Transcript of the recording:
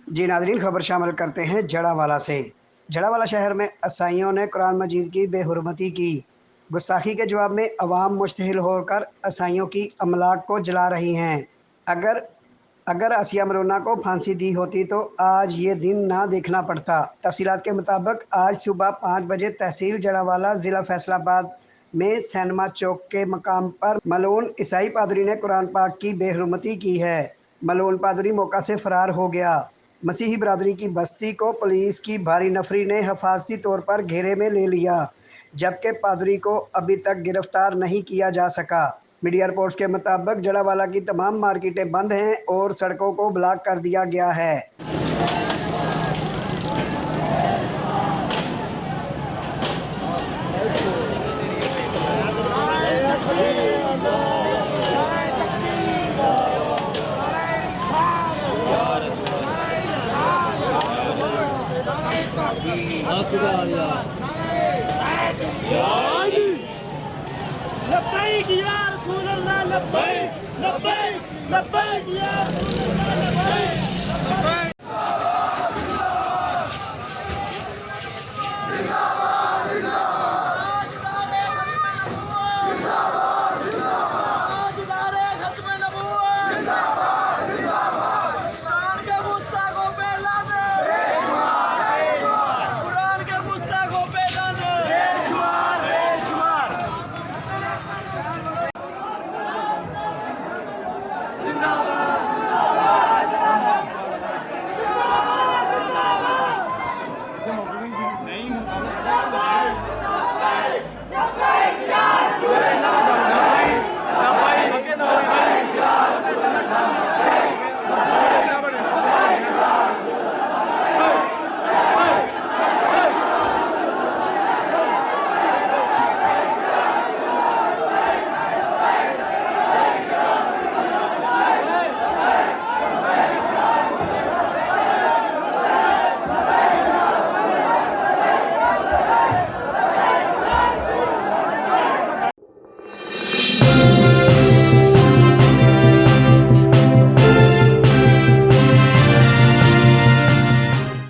जी नाज़रीन, खबर शामिल करते हैं जड़ावाला से। जड़ावाला शहर में ईसाइयों ने कुरान मजीद की बेहुरमती की। गुस्ताखी के जवाब में अवाम मुश्तहिल होकर ईसाइयों की अमलाक को जला रही हैं। अगर अगर आसिया मरोना को फांसी दी होती तो आज ये दिन ना देखना पड़ता। तफसीलात के मुताबिक आज सुबह 5 बजे तहसील जड़ावाला ज़िला फैसलाबाद में सैनमा चौक के मकाम पर मलून ईसाई पादरी ने कुरान पाक की बेहुरमती की है। मलून पादरी मौका से फ़रार हो गया। मसीही बरादरी की बस्ती को पुलिस की भारी नफरी ने हिफाजती तौर पर घेरे में ले लिया, जबकि पादरी को अभी तक गिरफ्तार नहीं किया जा सका। मीडिया रिपोर्ट्स के मुताबिक जड़ावाला की तमाम मार्केटें बंद हैं और सड़कों को ब्लॉक कर दिया गया है। लब्बैक या रसूल अल्लाह, लब्बैक लब्बैक लब्बैक या रसूल अल्लाह, लब्बैक।